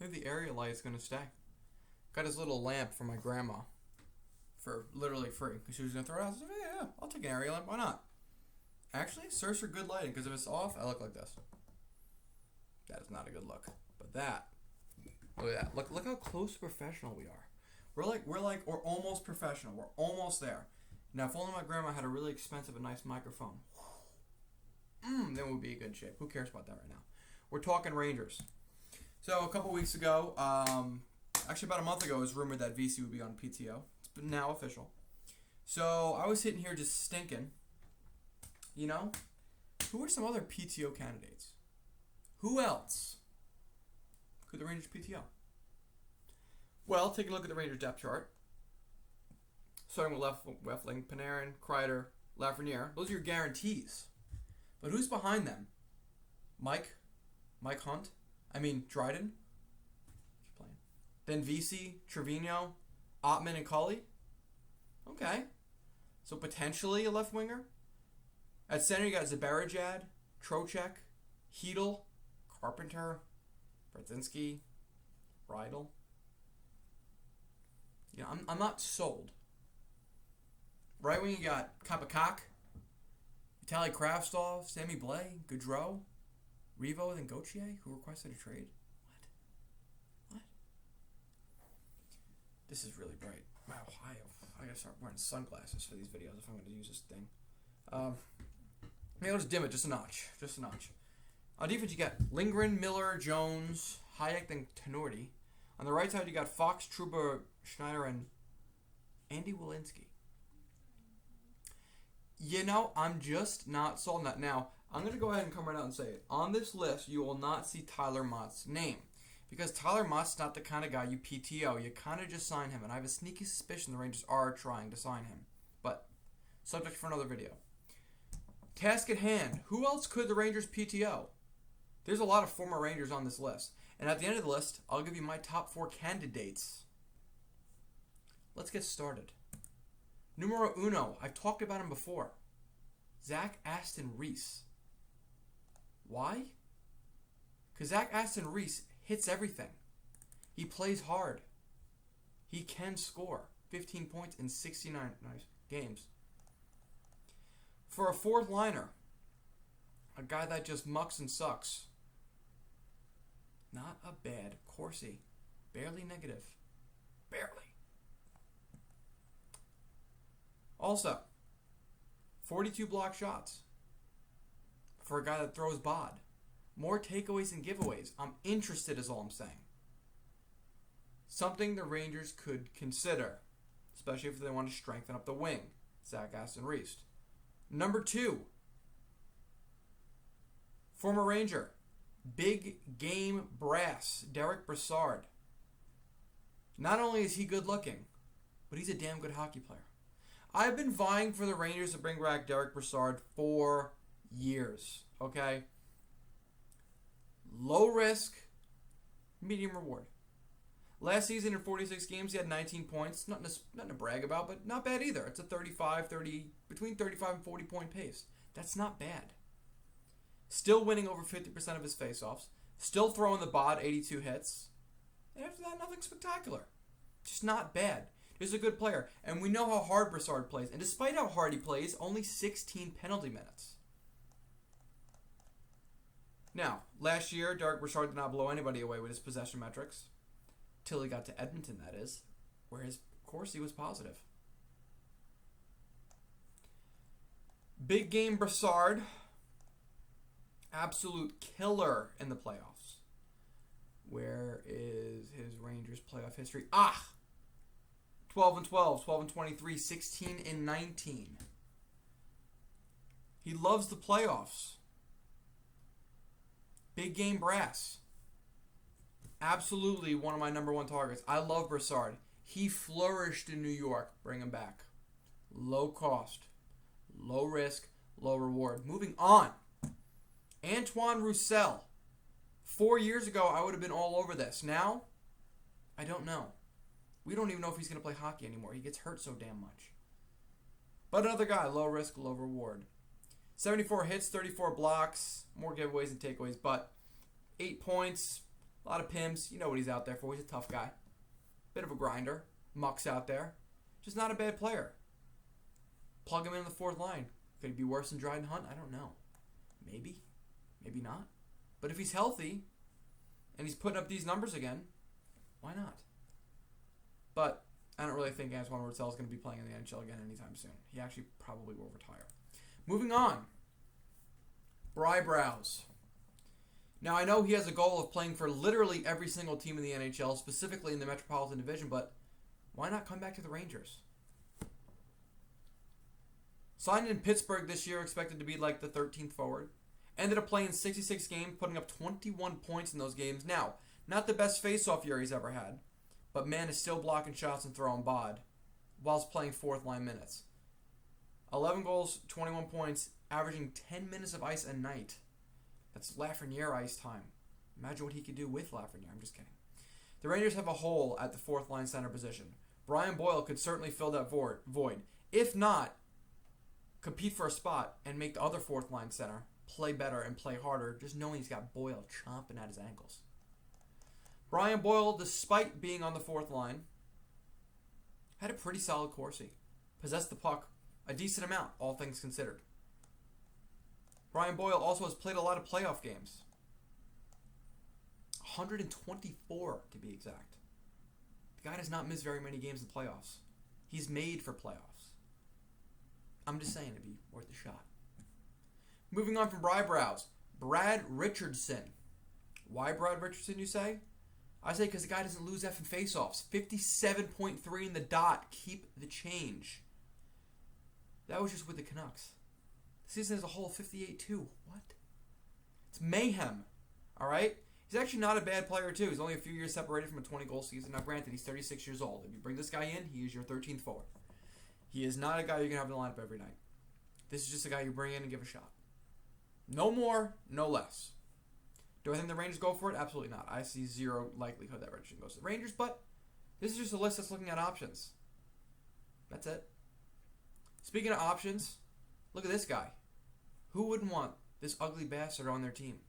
Maybe the area light is going to stay. Got his little lamp for my grandma for literally free because she was going to throw it out. I said, yeah, I'll take an area lamp. Why not? Actually, serves for good lighting because if it's off, I look like this. That is not a good look. But that, look at that. Look how close to professional we are. We're almost professional. We're almost there. Now, if only my grandma had a really expensive and nice microphone, then we'd be in good shape. Who cares about that right now? We're talking Rangers. So a couple weeks ago, actually about a month ago, it was rumored that VC would be on PTO. It's now official. So I was sitting here just stinking. You know, who are some other PTO candidates? Who else could the Rangers PTO? Well, take a look at the Rangers depth chart. Starting with Weffling, Panarin, Kreider, Lafreniere. Those are your guarantees. But who's behind them? Mike Hunt? Dryden? Keep playing. Then VC, Trevino, Ottman, and Cully? Okay. So potentially a left winger? At center, you got Zibanejad, Trocheck, Hedl, Carpenter, Brodzinski, Rydell. You know, I'm not sold. Right wing, you got Kapakak, Vitaly Kravtsov, Sammy Blais, Gaudreau, Revo, then Gauthier, who requested a trade. What? This is really bright. Wow, I gotta start wearing sunglasses for these videos if I'm gonna use this thing. Maybe I'll just dim it just a notch. On defense, you got Lindgren, Miller, Jones, Hayek, and Tenorti. On the right side, you got Fox, Trouba, Schneider, and Andy Welinski. You know, I'm just not sold on that. Now, I'm going to go ahead and come right out and say it. On this list, you will not see Tyler Mott's name. Because Tyler Mott's not the kind of guy you PTO. You kind of just sign him. And I have a sneaky suspicion the Rangers are trying to sign him. But, subject for another video. Task at hand. Who else could the Rangers PTO? There's a lot of former Rangers on this list. And at the end of the list, I'll give you my top 4 candidates. Let's get started. Numero uno. I've talked about him before. Aston-Reese. Why? Because Aston-Reese hits everything. He plays hard. He can score 15 points in 69 games. For a fourth liner, a guy that just mucks and sucks. Not a bad Corsi. Barely negative. Barely. Also, 42 block shots for a guy that throws bod. More takeaways than giveaways. I'm interested is all I'm saying. Something the Rangers could consider, especially if they want to strengthen up the wing. Aston-Reese. Number 2, former Ranger, big game brass, Derick Brassard. Not only is he good looking, but he's a damn good hockey player. I've been vying for the Rangers to bring back Derick Brassard for years, okay? Low risk, medium reward. Last season in 46 games, he had 19 points. Nothing to brag about, but not bad either. It's a between 35 and 40 point pace. That's not bad. Still winning over 50% of his faceoffs. Still throwing the bod 82 hits. And after that, nothing spectacular. Just not bad. He's a good player. And we know how hard Brassard plays. And despite how hard he plays, only 16 penalty minutes. Now, last year, Derick Brassard did not blow anybody away with his possession metrics. Till he got to Edmonton, that is. Where his Corsi was positive. Big game Brassard. Absolute killer in the playoffs. Where is his Rangers playoff history? 12 and 12, 12 and 23, 16 and 19. He loves the playoffs. Big game brass. Absolutely one of my number 1 targets. I love Brassard. He flourished in New York. Bring him back. Low cost. Low risk. Low reward. Moving on. Antoine Roussel. 4 years ago, I would have been all over this. Now, I don't know. We don't even know if he's going to play hockey anymore. He gets hurt so damn much. But another guy, low risk, low reward. 74 hits, 34 blocks, more giveaways and takeaways, but 8 points, A lot of pims. You know what he's out there for. He's a tough guy. Bit of a grinder. Muck's out there. Just not a bad player. Plug him in the fourth line. Could he be worse than Dryden Hunt? I don't know. Maybe. Maybe not. But if he's healthy and he's putting up these numbers again, why not? But I don't really think Antoine Roussel is going to be playing in the NHL again anytime soon. He actually probably will retire. Moving on. Bry Browse. Now, I know he has a goal of playing for literally every single team in the NHL, specifically in the Metropolitan Division, but why not come back to the Rangers? Signed in Pittsburgh this year, expected to be like the 13th forward. Ended up playing 66 games, putting up 21 points in those games. Now, not the best face-off year he's ever had, but man is still blocking shots and throwing bod whilst playing fourth line minutes. 11 goals, 21 points, averaging 10 minutes of ice a night. That's Lafreniere ice time. Imagine what he could do with Lafreniere. I'm just kidding. The Rangers have a hole at the fourth line center position. Brian Boyle could certainly fill that void. If not, compete for a spot and make the other fourth line center play better and play harder, just knowing he's got Boyle chomping at his ankles. Brian Boyle, despite being on the fourth line, had a pretty solid Corsi. Possessed the puck a decent amount, all things considered. Brian Boyle also has played a lot of playoff games. 124 to be exact. The guy does not miss very many games in playoffs. He's made for playoffs. I'm just saying it'd be worth a shot. Moving on from Bry Browse, Brad Richardson. Why Brad Richardson, you say? I say because the guy doesn't lose effing faceoffs. 57.3 in the dot. Keep the change. That was just with the Canucks. The season as a whole, 58-2. What? It's mayhem. All right? He's actually not a bad player, too. He's only a few years separated from a 20-goal season. Now, granted, he's 36 years old. If you bring this guy in, he is your 13th forward. He is not a guy you can have in the lineup every night. This is just a guy you bring in and give a shot. No more, no less. Do I think the Rangers go for it? Absolutely not. I see zero likelihood that Richardson goes to the Rangers, but this is just a list that's looking at options. That's it. Speaking of options, look at this guy. Who wouldn't want this ugly bastard on their team?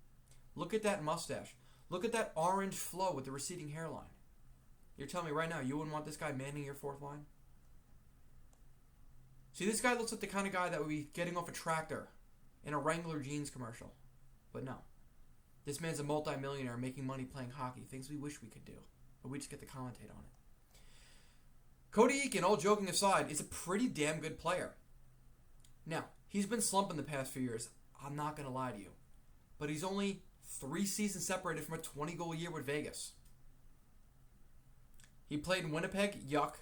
Look at that mustache. Look at that orange flow with the receding hairline. You're telling me right now you wouldn't want this guy manning your fourth line? See, this guy looks like the kind of guy that would be getting off a tractor in a Wrangler jeans commercial. But no. This man's a multi-millionaire making money playing hockey. Things we wish we could do. But we just get to commentate on it. Cody Eakin, all joking aside, is a pretty damn good player. Now, he's been slumping the past few years. I'm not going to lie to you. But he's only 3 seasons separated from a 20-goal year with Vegas. He played in Winnipeg, yuck,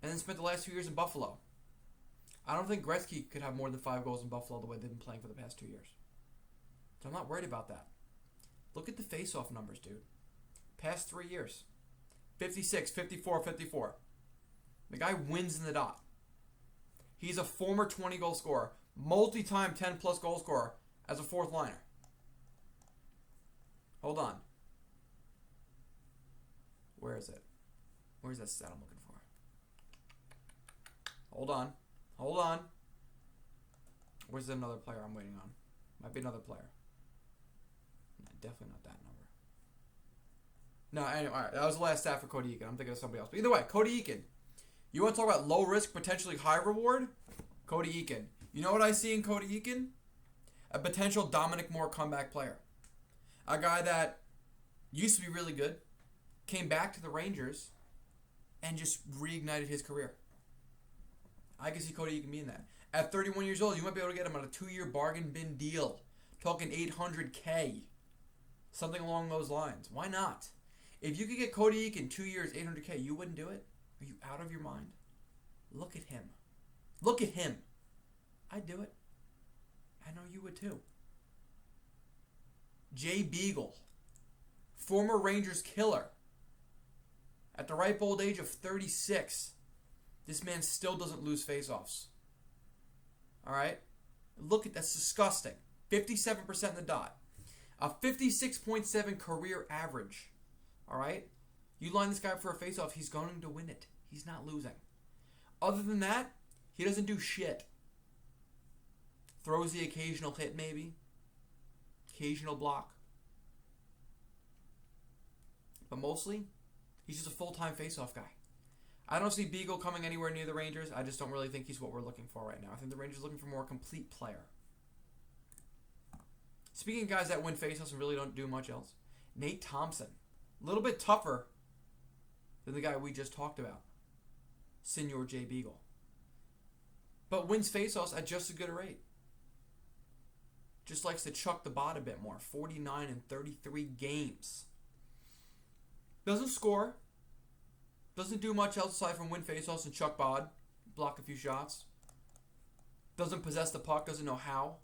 and then spent the last 2 years in Buffalo. I don't think Gretzky could have more than 5 goals in Buffalo the way they've been playing for the past 2 years. So I'm not worried about that. Look at the face-off numbers, dude. Past 3 years. 56, 54, 54. The guy wins in the dot. He's a former 20-goal scorer. Multi-time 10-plus goal scorer as a fourth liner. Hold on. Where is it? Where's that stat I'm looking for? Hold on. Hold on. Where's another player I'm waiting on? Might be another player. No, definitely not that number. No, anyway, all right, that was the last stat for Cody Eakin. I'm thinking of somebody else. But either way, Cody Eakin. You want to talk about low risk, potentially high reward? Cody Eakin. You know what I see in Cody Eakin? A potential Dominic Moore comeback player. A guy that used to be really good, came back to the Rangers, and just reignited his career. I can see Cody Eakin being that. At 31 years old, you might be able to get him on a 2-year bargain bin deal. Talking $800K. Something along those lines. Why not? If you could get Cody Eakin 2 years, $800K, you wouldn't do it? Are you out of your mind? Look at him. Look at him. I'd do it. I know you would too. Jay Beagle. Former Rangers killer. At the ripe old age of 36. This man still doesn't lose faceoffs. Alright? Look at that's disgusting. 57% in the dot. A 56.7 career average. Alright? You line this guy up for a faceoff, he's going to win it. He's not losing. Other than that, he doesn't do shit. Throws the occasional hit maybe. Occasional block. but mostly, he's just a full-time face-off guy. I don't see Beagle coming anywhere near the Rangers. I just don't really think he's what we're looking for right now. I think the Rangers are looking for a more complete player. Speaking of guys that win face-offs and really don't do much else, Nate Thompson. A little bit tougher than the guy we just talked about, Senor J. Beagle. But wins face-offs at just as good a rate. Just likes to chuck the bot a bit more. 49 in 33 games. Doesn't score. Doesn't do much else aside from win face-offs and chuck bod. Block a few shots. Doesn't possess the puck. Doesn't know how.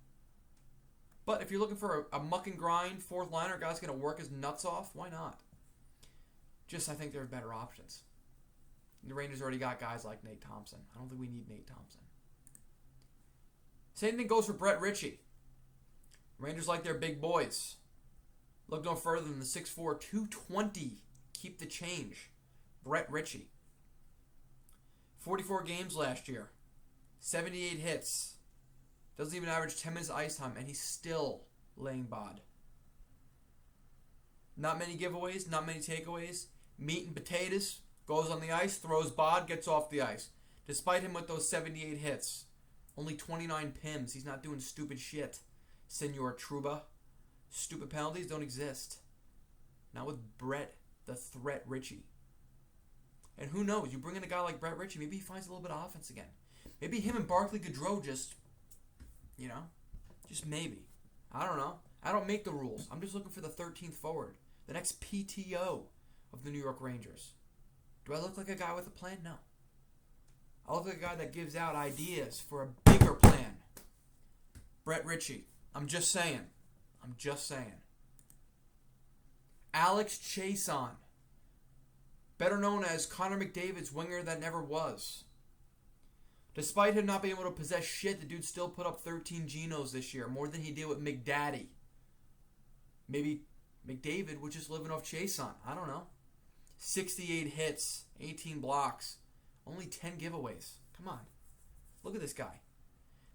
But if you're looking for a muck and grind fourth liner, guy's going to work his nuts off, why not? Just, I think there are better options. The Rangers already got guys like Nate Thompson. I don't think we need Nate Thompson. Same thing goes for Brett Ritchie. Rangers like their big boys. Look no further than the 6'4", 220. Keep the change. Brett Ritchie. 44 games last year. 78 hits. Doesn't even average 10 minutes of ice time, and he's still laying bod. Not many giveaways, not many takeaways. Meat and potatoes. Goes on the ice, throws bod, gets off the ice. Despite him with those 78 hits, only 29 PIMs. He's not doing stupid shit. Senor Trouba. Stupid penalties don't exist. Not with Brett, the Threat Ritchie. And who knows? You bring in a guy like Brett Ritchie, maybe he finds a little bit of offense again. Maybe him and Barclay Goodrow just, just maybe. I don't know. I don't make the rules. I'm just looking for the 13th forward. The next PTO of the New York Rangers. Do I look like a guy with a plan? No. I look like a guy that gives out ideas for a bigger plan. Brett Ritchie. I'm just saying. Alex Cjethsyt. Better known as Connor McDavid's winger that never was. Despite him not being able to possess shit, the dude still put up 13 Genos this year. More than he did with McDaddy. Maybe McDavid was just living off Cjethsyt. I don't know. 68 hits. 18 blocks. Only 10 giveaways. Come on. Look at this guy.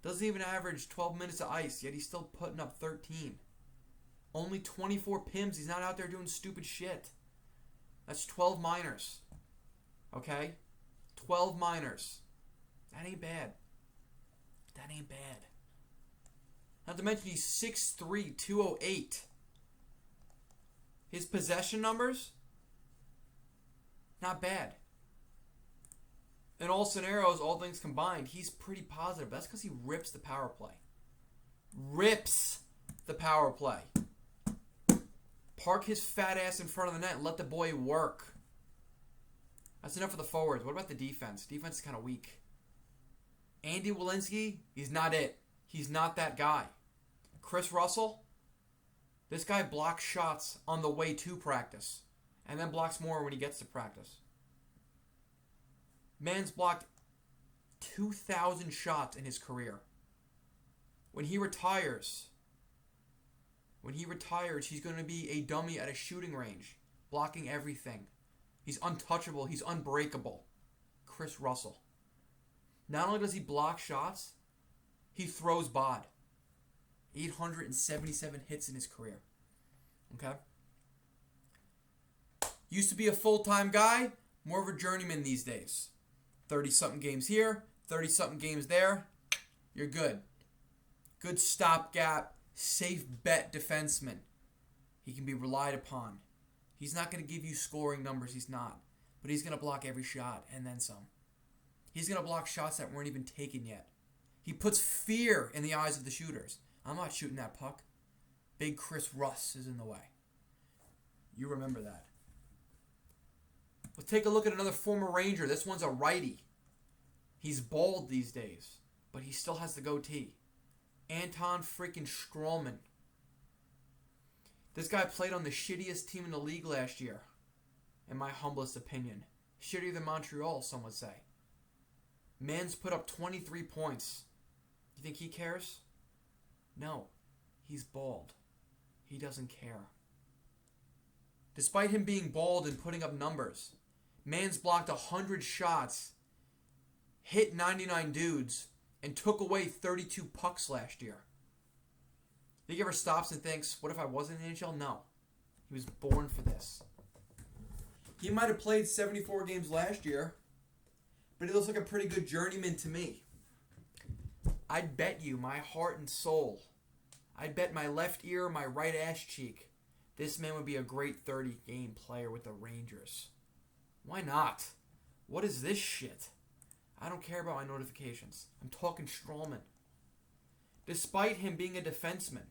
Doesn't even average 12 minutes of ice, yet he's still putting up 13. Only 24 PIMs. He's not out there doing stupid shit. That's 12 minors. Okay? 12 minors. That ain't bad. Not to mention he's 6'3", 208. His possession numbers? Not bad. In all scenarios, all things combined, he's pretty positive. That's because he rips the power play. Park his fat ass in front of the net and let the boy work. That's enough for the forwards. What about the defense? Defense is kind of weak. Andy Welinski, he's not it. He's not that guy. Chris Russell, this guy blocks shots on the way to practice and then blocks more when he gets to practice. Man's blocked 2,000 shots in his career. When he retires, he's going to be a dummy at a shooting range, blocking everything. He's untouchable. He's unbreakable. Chris Russell. Not only does he block shots, he throws bod. 877 hits in his career. Okay? Used to be a full-time guy, more of a journeyman these days. 30-something games here, 30-something games there. You're good. Good stopgap, safe bet defenseman. He can be relied upon. He's not going to give you scoring numbers. He's not. But he's going to block every shot and then some. He's going to block shots that weren't even taken yet. He puts fear in the eyes of the shooters. I'm not shooting that puck. Big Chris Russ is in the way. You remember that. Let's take a look at another former Ranger. This one's a righty. He's bald these days, but he still has the goatee. Anton freaking Strawman. This guy played on the shittiest team in the league last year, in my humblest opinion. Shittier than Montreal, some would say. Man's put up 23 points. You think he cares? No. He's bald. He doesn't care. Despite him being bald and putting up numbers, Man's blocked 100 shots, hit 99 dudes, and took away 32 pucks last year. Think he ever stops and thinks, what if I wasn't in the NHL? No. He was born for this. He might have played 74 games last year, but he looks like a pretty good journeyman to me. I'd bet you my heart and soul, I'd bet my left ear, my right ass cheek, this man would be a great 30-game player with the Rangers. Why not? What is this shit? I don't care about my notifications. I'm talking Strawman. Despite him being a defenseman,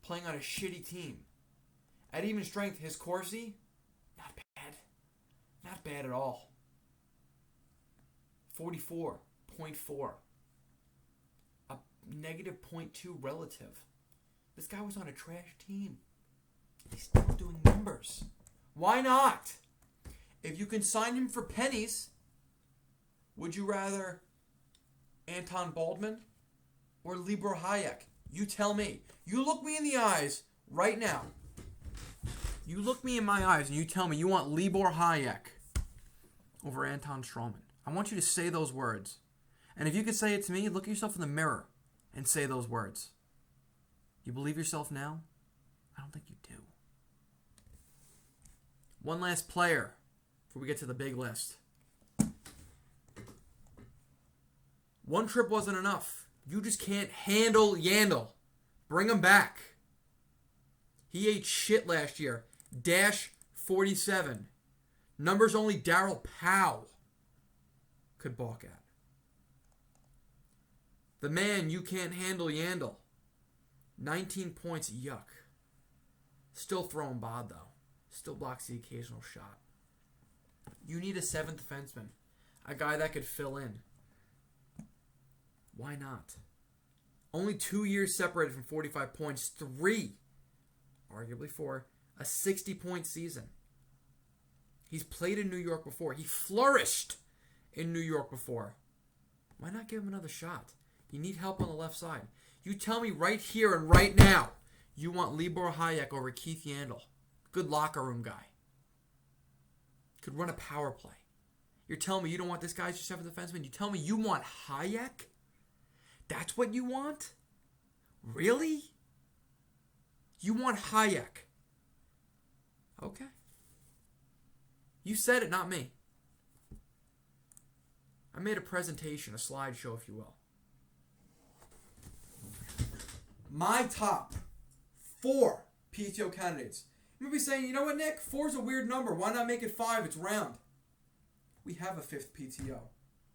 playing on a shitty team, at even strength, his Corsi, not bad. Not bad at all. 44.4. A negative 0.2 relative. This guy was on a trash team. He's still doing numbers. Why not? If you can sign him for pennies, would you rather Anton Baldwin or Libor Hayek? You tell me. You look me in the eyes right now. You look me in my eyes and you tell me you want Libor Hayek over Anton Strawman. I want you to say those words. And if you could say it to me, look at yourself in the mirror and say those words. You believe yourself now? I don't think you do. One last player before we get to the big list. One trip wasn't enough. You just can't handle Yandel. Bring him back. He ate shit last year. Dash 47. Numbers only Darryl Powell could balk at. The man you can't handle Yandel. 19 points, yuck. Still throwing bod though. Still blocks the occasional shot. You need a seventh defenseman. A guy that could fill in. Why not? Only 2 years separated from 45 points. 3, arguably 4, a 60-point season. He's played in New York before. He flourished in New York before. Why not give him another shot? You need help on the left side. You tell me right here and right now you want Libor Hayek over Keith Yandel. Good locker room guy. Could run a power play. You're telling me you don't want this guy as your seventh defenseman? You tell me you want Hayek? That's what you want? Really? You want Hayek? Okay. You said it, not me. I made a presentation, a slideshow, if you will. My top 4 PTO candidates. You'll be saying, you know what, Nick? 4 is a weird number. Why not make it 5? It's round. We have a 5th PTO.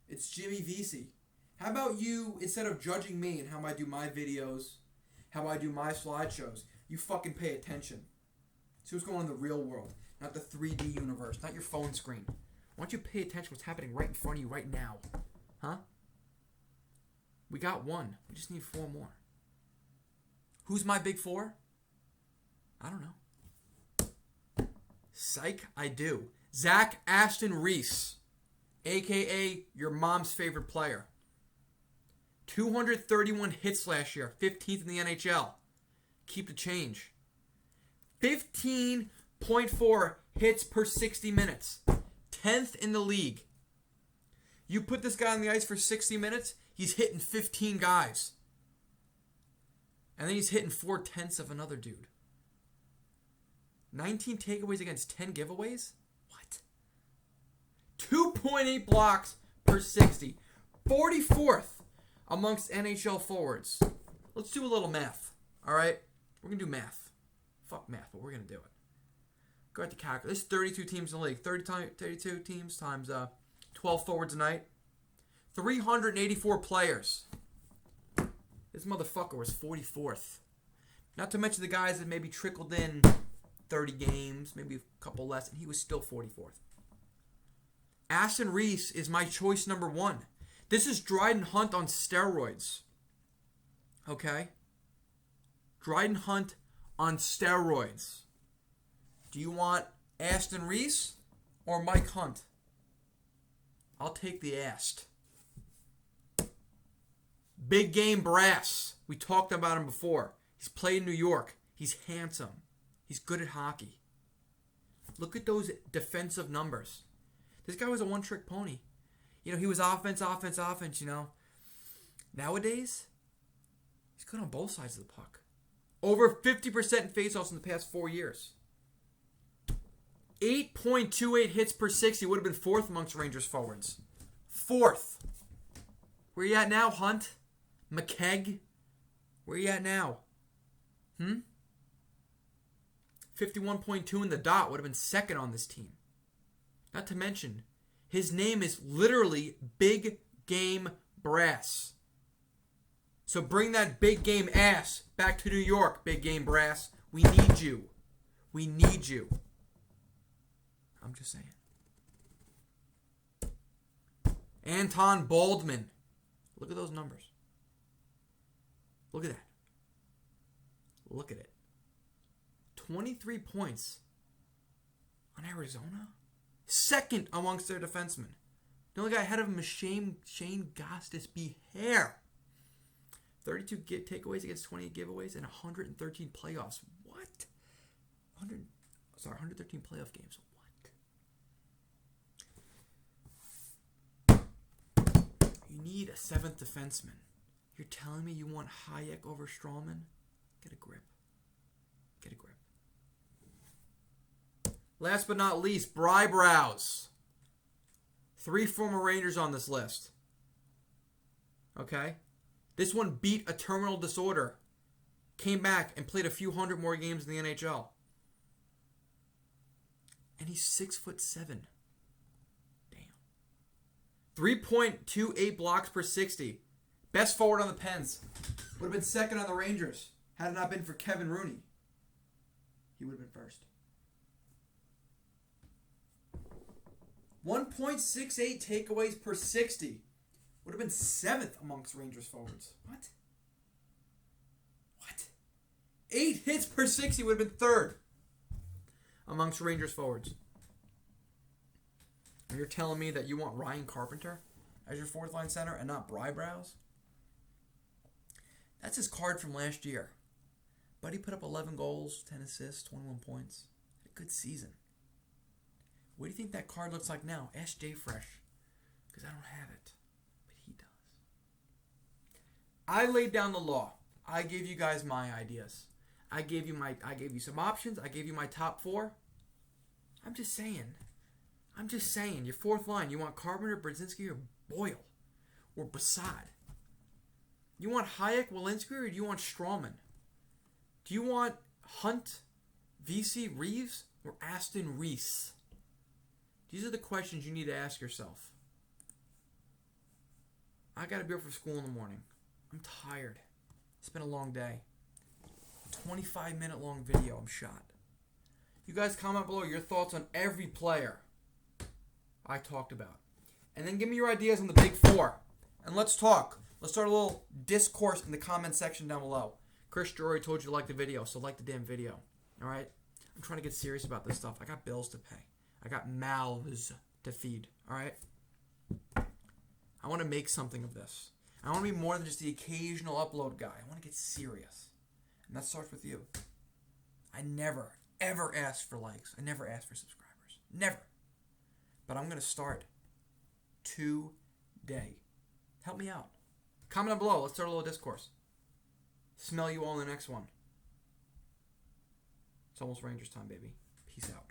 It's Jimmy Vesey. How about you, instead of judging me and how I do my videos, how I do my slideshows, you fucking pay attention. See what's going on in the real world, not the 3D universe, not your phone screen. Why don't you pay attention to what's happening right in front of you right now? Huh? We got 1. We just need 4 more. Who's my big 4? I don't know. Psych, I do. Zach Aston-Reese, a.k.a. your mom's favorite player. 231 hits last year, 15th in the NHL. Keep the change. 15.4 hits per 60 minutes. 10th in the league. You put this guy on the ice for 60 minutes, he's hitting 15 guys. And then he's hitting 4/10 of another dude. 19 takeaways against 10 giveaways? What? 2.8 blocks per 60. 44th amongst NHL forwards. Let's do a little math. All right? We're going to do math. Fuck math, but we're going to do it. Go ahead to calculate. This is 32 teams in the league. 32 teams times 12 forwards a night. 384 players. This motherfucker was 44th. Not to mention the guys that maybe trickled in 30 games, maybe a couple less, and he was still 44th. Aston-Reese is my choice number 1. This is Dryden Hunt on steroids. Okay? Dryden Hunt on steroids. Do you want Aston-Reese or Mike Hunt? I'll take the Ast. Big game brass. We talked about him before. He's played in New York. He's handsome. He's good at hockey. Look at those defensive numbers. This guy was a one-trick pony. You know, he was offense, you know. Nowadays, he's good on both sides of the puck. Over 50% in faceoffs in the past 4 years. 8.28 hits per 60. Would have been fourth amongst Rangers forwards. Fourth. Where you at now, Hunt? McKegg? Where you at now? 51.2 in the dot. Would have been second on this team. Not to mention, his name is literally Big Game Brass. So bring that big game ass back to New York, Big Game Brass. We need you. We need you. I'm just saying. Anton Baldwin. Look at those numbers. Look at that. Look at it. 23 points on Arizona. Second amongst their defensemen. The only guy ahead of him is Shane Gostisbehere. 32 takeaways against 28 giveaways and 113 playoffs. What? 113 playoff games. What? You need a seventh defenseman. You're telling me you want Hayek over Strawman? Get a grip. Get a grip. Last but not least, Brybrows. 3 former Rangers on this list. Okay? This one beat a terminal disorder. Came back and played a few hundred more games in the NHL. And he's 6'7". Damn. 3.28 blocks per 60. Best forward on the Pens. Would have been second on the Rangers. Had it not been for Kevin Rooney. He would have been first. 1.68 takeaways per 60. Would have been seventh amongst Rangers forwards. What? 8 hits per 60 would have been third amongst Rangers forwards. And you're telling me that you want Ryan Carpenter as your fourth line center and not Brybrows? That's his card from last year. But he put up 11 goals, 10 assists, 21 points. A good season. What do you think that card looks like now? Ask Jay Fresh. Because I don't have it. But he does. I laid down the law. I gave you guys my ideas. I gave you some options. I gave you my top 4. I'm just saying. Your fourth line. You want Carpenter, Brzezinski, or Boyle? Or Brassard? You want Hayek, Walensky, or do you want Strawman? Do you want Hunt, VC, Reeves, or Aston-Reese? These are the questions you need to ask yourself. I got to be up for school in the morning. I'm tired. It's been a long day. 25-minute long video. I'm shot. You guys comment below your thoughts on every player I talked about. And then give me your ideas on the big 4. And let's talk. Let's start a little discourse in the comment section down below. Chris Drury told you to like the video, so like the damn video. Alright? I'm trying to get serious about this stuff. I got bills to pay. I got mouths to feed. Alright? I want to make something of this. I want to be more than just the occasional upload guy. I want to get serious. And that starts with you. I never, ever ask for likes. I never ask for subscribers. Never. But I'm going to start today. Help me out. Comment down below. Let's start a little discourse. Smell you all in the next one. It's almost Rangers time, baby. Peace out.